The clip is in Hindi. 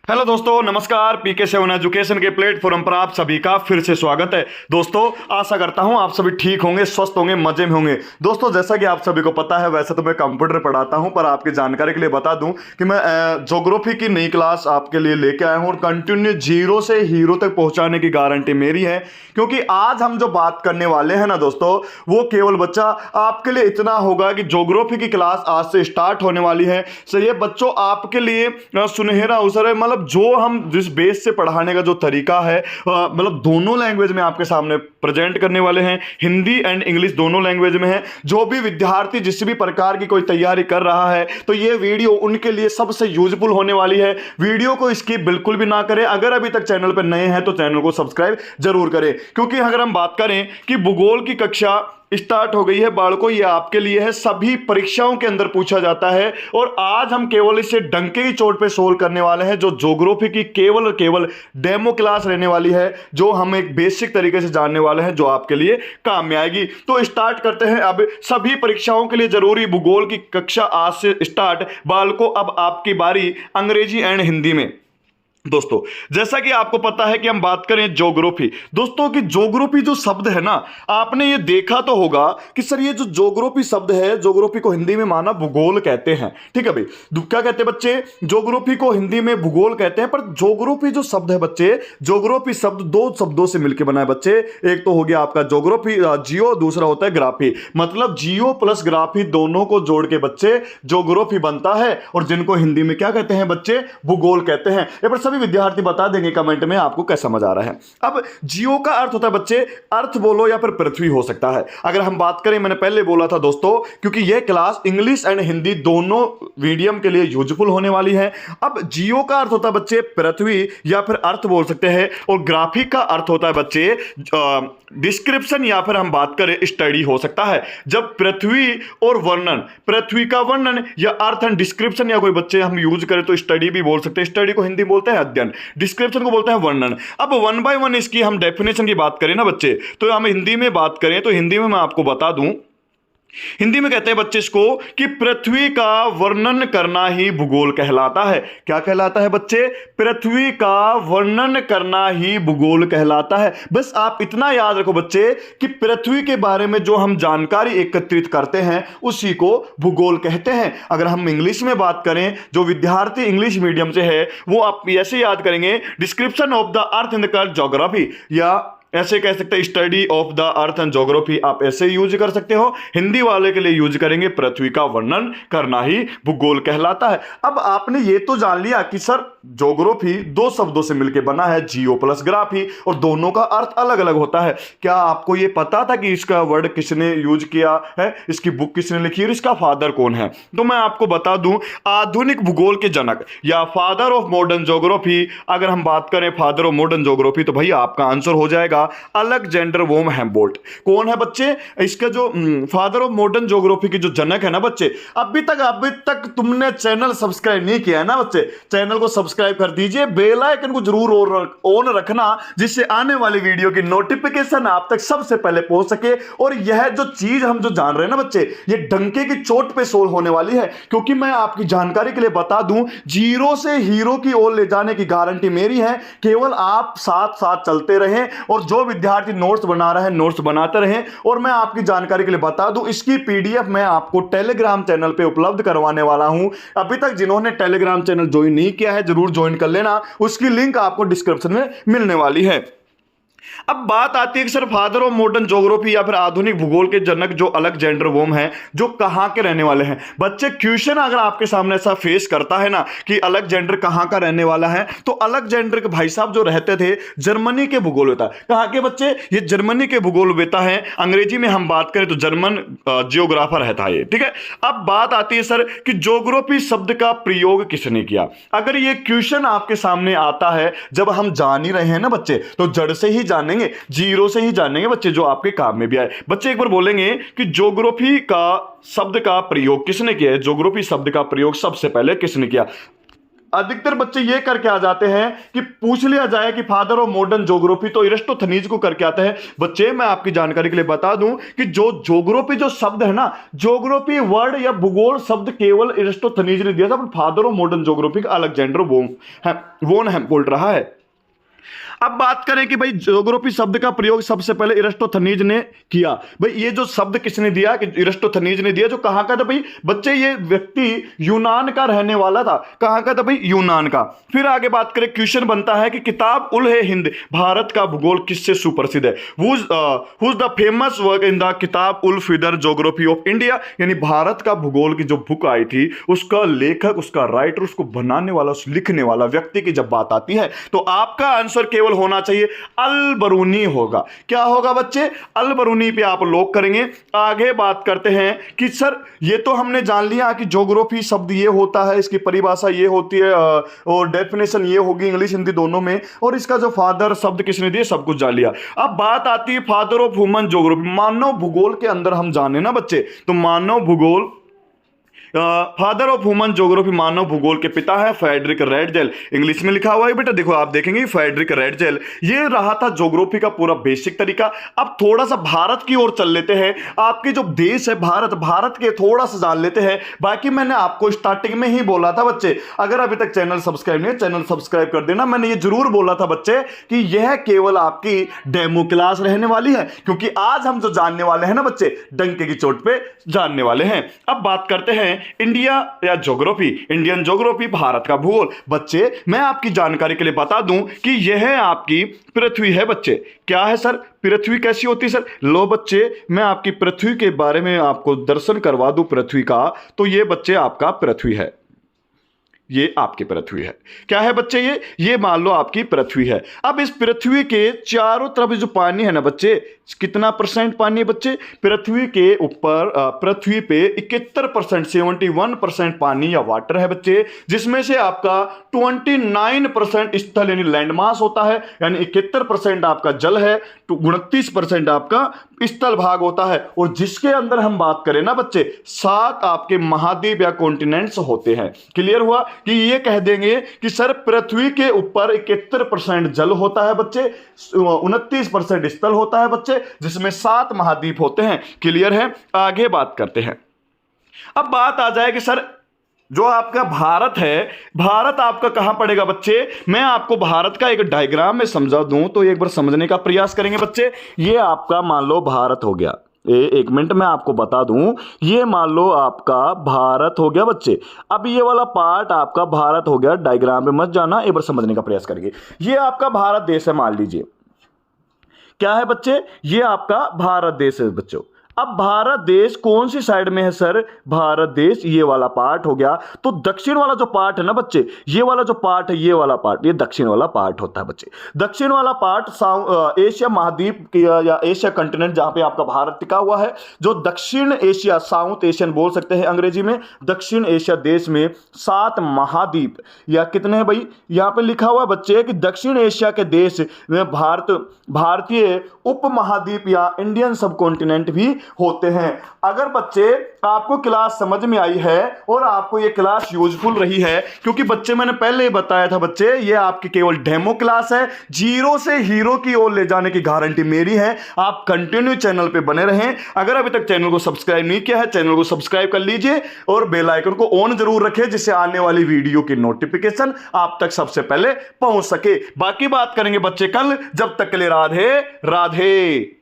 हेलो दोस्तों, नमस्कार। पीके 7 एजुकेशन के प्लेटफॉर्म पर आप सभी का फिर से स्वागत है। दोस्तों, आशा करता हूं आप सभी ठीक होंगे, स्वस्थ होंगे, मजे में होंगे। दोस्तों, जैसा कि आप सभी को पता है, वैसे तो मैं कंप्यूटर पढ़ाता हूं, पर आपकी जानकारी के लिए बता दूं कि मैं ज्योग्राफी की नई क्लास आपके लिए लेके आया हूं और कंटिन्यू जीरो से हीरो तक पहुंचाने की गारंटी मेरी है। क्योंकि आज हम जो बात करने वाले हैं ना दोस्तों, वो केवल बच्चा आपके लिए इतना होगा कि ज्योग्राफी की क्लास आज से स्टार्ट होने वाली है। सो ये बच्चों आपके लिए सुनहरा अवसर है। मतलब जो हम जिस बेस से पढ़ाने का जो तरीका है, मतलब दोनों लैंग्वेज में आपके सामने प्रेजेंट करने वाले हैं। हिंदी एंड इंग्लिश दोनों लैंग्वेज में है। जो भी विद्यार्थी जिस भी प्रकार की कोई तैयारी कर रहा है, तो ये वीडियो उनके लिए सबसे यूजफुल होने वाली है। वीडियो को स्किप बिल्कुल भी ना करें। अगर अभी तक चैनल पर नए हैं तो चैनल को सब्सक्राइब जरूर करें, क्योंकि अगर हम बात करें कि भूगोल की कक्षा स्टार्ट हो गई है बालकों, ये आपके लिए है। सभी परीक्षाओं के अंदर पूछा जाता है और आज हम केवल इसे डंके की चोट पे सोल्व करने वाले हैं। जो ज्योग्राफी की केवल और केवल डेमो क्लास रहने वाली है, जो हम एक बेसिक तरीके से जानने वाले हैं, जो आपके लिए काम में आएगी। तो स्टार्ट करते हैं। अब सभी परीक्षाओं के लिए जरूरी भूगोल की कक्षा आज से स्टार्ट। बालकों, अब आपकी बारी अंग्रेजी एंड हिंदी में। दोस्तों, जैसा कि आपको पता है कि हम बात करें ज्योग्राफी, दोस्तों कि ज्योग्राफी जो शब्द है ना, आपने ये देखा तो होगा कि सर ये जो ज्योग्राफी शब्द है, ज्योग्राफी को हिंदी में माना भूगोल कहते हैं। ठीक है भाई, क्या कहते हैं बच्चे? ज्योग्राफी को हिंदी में भूगोल कहते हैं। पर ज्योग्राफी जो शब्द है बच्चे, ज्योग्राफी शब्द दो शब्दों से मिलकर बना है बच्चे। एक तो हो गया आपका ज्योग्राफी, जियो, दूसरा होता है ग्राफी। मतलब जियो प्लस ग्राफी दोनों को जोड़ के बच्चे ज्योग्राफी बनता है, और जिनको हिंदी में क्या कहते हैं बच्चे? भूगोल कहते हैं। ये पर सभी विद्यार्थी बता देंगे कमेंट में आपको कैसा समझ आ रहा है। अब जियो का अर्थ होता है बच्चे अर्थ बोलो या फिर पृथ्वी हो सकता है। अगर हम बात करें, मैंने पहले बोला था दोस्तों, क्योंकि यह क्लास इंग्लिश एंड हिंदी दोनों मीडियम के लिए यूजफुल होने वाली है। अब जियो का अर्थ होता है बच्चे पृथ्वी या फिर अर्थ बोल सकते हैं, और ग्राफिक का अर्थ होता है बच्चे डिस्क्रिप्शन या फिर हम बात करें स्टडी हो सकता है। जब पृथ्वी और वर्णन, पृथ्वी का वर्णन या अर्थ एंड डिस्क्रिप्शन या कोई बच्चे हम यूज करें तो स्टडी भी बोल सकते हैं। स्टडी को हिंदी बोलते हैं अध्ययन, डिस्क्रिप्शन को बोलते हैं वर्णन। अब वन बाय वन इसकी हम डेफिनेशन की बात करें ना बच्चे, तो हम हिंदी में बात करें तो हिंदी में मैं आपको बता दूं, हिंदी में कहते हैं बच्चे इसको कि पृथ्वी का वर्णन करना ही भूगोल कहलाता है। क्या कहलाता है बच्चे? पृथ्वी का वर्णन करना ही भूगोल कहलाता है। बस आप इतना याद रखो बच्चे कि पृथ्वी के बारे में जो हम जानकारी एकत्रित करते हैं उसी को भूगोल कहते हैं। अगर हम इंग्लिश में बात करें, जो विद्यार्थी इंग्लिश मीडियम से है वो आप ऐसे याद करेंगे, description of the earth in the geography, या ऐसे कह सकते हैं study of the earth and geography, आप ऐसे यूज कर सकते हो। हिंदी वाले के लिए यूज करेंगे पृथ्वी का वर्णन करना ही भूगोल कहलाता है। अब आपने ये तो जान लिया कि सर ज्योग्राफी दो शब्दों से मिलकर बना है, जियो प्लस ग्राफी, और दोनों का अर्थ अलग अलग होता है। क्या आपको ये पता था कि इसका वर्ड किसने यूज किया है, इसकी बुक किसने लिखी है, इसका फादर कौन है? तो मैं आपको बता दूं, आधुनिक भूगोल के जनक या फादर ऑफ मॉडर्न ज्योग्राफी, अगर हम बात करें फादर ऑफ मॉडर्न ज्योग्राफी, तो भैया आपका आंसर हो जाएगा अलेक्जेंडर वोम हेम्बोल्ट। कौन है बच्चे इसका जो फादर ऑफ मॉडर्न ज्योग्राफी की जो जनक है ना बच्चे? अभी तक तुमने चैनल सब्सक्राइब नहीं किया है ना बच्चे, चैनल को सब्सक्राइब कर दीजिए, बेल आइकन को जरूर ऑन रखना, जिससे आने वाली वीडियो की नोटिफिकेशन आप तक सबसे पहले पहुंच सके। और यह जो चीज हम जो जान रहे हैं ना बच्चे, ये डंके की चोट पे सोल्व होने वाली है। क्योंकि मैं आपकी जानकारी के लिए बता दूं, जीरो से हीरो की ओर ले जाने की गारंटी मेरी है। केवल आप साथ साथ चलते रहें, और जो विद्यार्थी नोट्स बना रहे हैं नोट्स बनाते रहें। और मैं आपकी जानकारी के लिए बता दूं, इसकी पीडीएफ मैं आपको टेलीग्राम चैनल पे उपलब्ध करवाने वाला हूं। अभी तक जिन्होंने टेलीग्राम चैनल ज्वाइन नहीं किया है, जरूर ज्वाइन कर लेना, उसकी लिंक आपको डिस्क्रिप्शन में मिलने वाली है। अब बात आती है कि sir father of modern geography या फिर आधुनिक भूगोल के जनक जो अलेक्जेंडर वोम है, जो कहां के रहने वाले हैं? बच्चे क्वेश्चन अगर आपके सामने ऐसा फेस करता है ना कि अलेक्जेंडर कहां का रहने वाला है, तो अलेक्जेंडर के भाई साहब जो रहते थे जर्मनी के भूगोल वेता। कहां के बच्चे? ये जर्मनी के भूगोल वेता है। अंग्रेजी में हम बात करें तो जर्मन जियोग्राफर रहता है ये। ठीक है, अब बात आती है सर कि ज्योग्राफी शब्द का प्रयोग किसने किया? अगर ये क्वेश्चन आपके सामने आता है, जब हम जान ही रहे हैं ना बच्चे, तो जड़ से ही जानेंगे, जीरो से ही जानेंगे बच्चे, जो आपके काम में भी आए। बच्चे एक बार बोलेंगे कि ज्योग्राफी का शब्द का प्रयोग किसने किया है? ज्योग्राफी शब्द का प्रयोग सबसे पहले किसने किया? अधिकतर बच्चे ये करके आ जाते हैं कि पूछ लिया जाए कि फादर ऑफ मॉडर्न ज्योग्राफी, तो इरेस्टोथनीज को करके आते हैं। बच्चे मैं आपकी जानकारी के लिए बता दूं कि जो ज्योग्राफी जो शब्द है ना, ज्योग्राफी वर्ड या भूगोल शब्द केवल इरेस्टोथनीज ने दिया था, father of modern geography Alexander वोन हैम बोल रहा है। अब बात करें कि भाई ज्योग्राफी शब्द का प्रयोग सबसे पहले इरेस्टोथनीज ने किया। भाई ये जो शब्द किसने दिया, कि इरेस्टोथनीज ने दिया। जो कहां का था भाई बच्चे, ये व्यक्ति यूनान का रहने वाला था। कहां का था भाई, यूनान का। फिर आगे बात करें, क्वेश्चन बनता है कि किताब उल है हिंद भारत का भूगोल किससे सुप्रसिद्ध है। Who's the famous work in the किताब उल फिदर ज्योग्राफी ऑफ इंडिया, यानी भारत का भूगोल की जो बुक आई थी उसका लेखक, उसका राइटर, उसको बनाने वाला, उस लिखने वाला व्यक्ति की जब बात आती है तो आपका आंसर केवल होना चाहिए अल बरूनी होगा। क्या होगा बच्चे, अल बरूनी पे आप लॉक करेंगे। आगे बात करते हैं कि सर ये तो हमने जान लिया कि ज्योग्राफी शब्द ये होता है, इसकी परिभाषा ये होती है और डेफिनेशन ये होगी इंग्लिश हिंदी दोनों में, और इसका जो फादर शब्द किसने दिया सब कुछ जान लिया। अब बात आती है फादर ऑफ ह्यूमन ज्योग्राफी, मानव भूगोल के अंदर हम जाने ना बच्चे, तो मानव भूगोल, फादर ऑफ ह्यूमन ज्योग्राफी, मानव भूगोल के पिता है फ्रेडरिक रैडजेल। इंग्लिश में लिखा हुआ है बेटा, देखो आप देखेंगे फ्रेडरिक रैडजेल। ये रहा था ज्योग्राफी का पूरा बेसिक तरीका। अब थोड़ा सा भारत की ओर चल लेते हैं। आपके जो देश है भारत, भारत के थोड़ा सा जान लेते हैं। बाकी मैंने आपको स्टार्टिंग में ही बोला था बच्चे, अगर अभी तक चैनल सब्सक्राइब नहीं है चैनल सब्सक्राइब कर देना। मैंने ये जरूर बोला था बच्चे कि यह केवल आपकी डेमो क्लास रहने वाली है, क्योंकि आज हम जो जानने वाले हैं ना बच्चे, डंके की चोट पे जानने वाले हैं। अब बात करते हैं इंडिया या ज्योग्राफी, इंडियन ज्योग्राफी, भारत का भूगोल। बच्चे मैं आपकी जानकारी के लिए बता दूं कि यह आपकी पृथ्वी है बच्चे। क्या है सर, पृथ्वी कैसी होती है सर? लो बच्चे मैं आपकी पृथ्वी के बारे में आपको दर्शन करवा दूं पृथ्वी का, तो ये बच्चे आपका पृथ्वी है, ये आपकी पृथ्वी है। क्या है बच्चे, ये मान लो आपकी पृथ्वी है। अब इस पृथ्वी के चारों तरफ जो पानी है ना बच्चे, कितना परसेंट पानी है बच्चे? पृथ्वी के ऊपर, पृथ्वी पे 71%, 71% पानी या वाटर है बच्चे, जिसमें से आपका 29% स्थल यानी लैंड मास होता है, यानी 71% आपका जल है, 29% आपका स्थल भाग होता है। और जिसके अंदर हम बात करें ना बच्चे, 7 आपके महाद्वीप या कॉन्टिनेंट्स होते हैं। क्लियर हुआ कि ये कह देंगे कि सर पृथ्वी के ऊपर 71% जल होता है बच्चे, 29% स्थल होता है बच्चे, जिसमें 7 महाद्वीप होते हैं। क्लियर है? आगे बात करते हैं। अब बात आ जाए कि सर जो आपका भारत है, भारत आपका कहां पड़ेगा बच्चे? मैं आपको भारत का एक डायग्राम में समझा दूं तो एक बार समझने का प्रयास करेंगे बच्चे। ये आपका मान लो भारत हो गया, एक मिनट में आपको बता दूं, ये मान लो आपका भारत हो गया बच्चे। अब ये वाला पार्ट आपका भारत हो गया, डायग्राम पे मत जाना, एक बार समझने का प्रयास करिए। ये आपका भारत देश है, मान लीजिए। क्या है बच्चे? ये आपका भारत देश है बच्चों। अब भारत देश कौन सी साइड में है सर? भारत देश ये वाला पार्ट हो गया। तो दक्षिण वाला जो पार्ट है ना बच्चे, ये वाला जो पार्ट है, ये वाला पार्ट, ये दक्षिण वाला पार्ट होता है बच्चे। दक्षिण वाला पार्ट एशिया महाद्वीप या एशिया कंटिनेंट, जहां पे आपका भारत टिका हुआ है। जो दक्षिण एशिया, साउथ एशियन बोल सकते हैं अंग्रेजी में, दक्षिण एशिया देश में 7 महाद्वीप या कितने हैं भाई? यहां पे लिखा हुआ बच्चे कि दक्षिण एशिया के देश में भारतीय उप महाद्वीप या इंडियन सब कॉन्टिनेंट भी होते हैं। अगर बच्चे आपको क्लास समझ में आई है और आपको ये क्लास यूजफुल रही है, क्योंकि बच्चे मैंने पहले ही बताया था बच्चे, ये आपकी केवल डेमो क्लास है, जीरो से हीरो की ओर ले जाने की गारंटी मेरी है। आप कंटिन्यू चैनल पे बने रहें। अगर अभी तक चैनल को सब्सक्राइब नहीं किया है, चैनल को सब्सक्राइब कर लीजिए और बेल आइकन को ऑन जरूर रखें, जिससे आने वाली वीडियो की नोटिफिकेशन आप तक सबसे पहले पहुंच सके। बाकी बात करेंगे बच्चे कल, जब तक के लिए राधे राधे।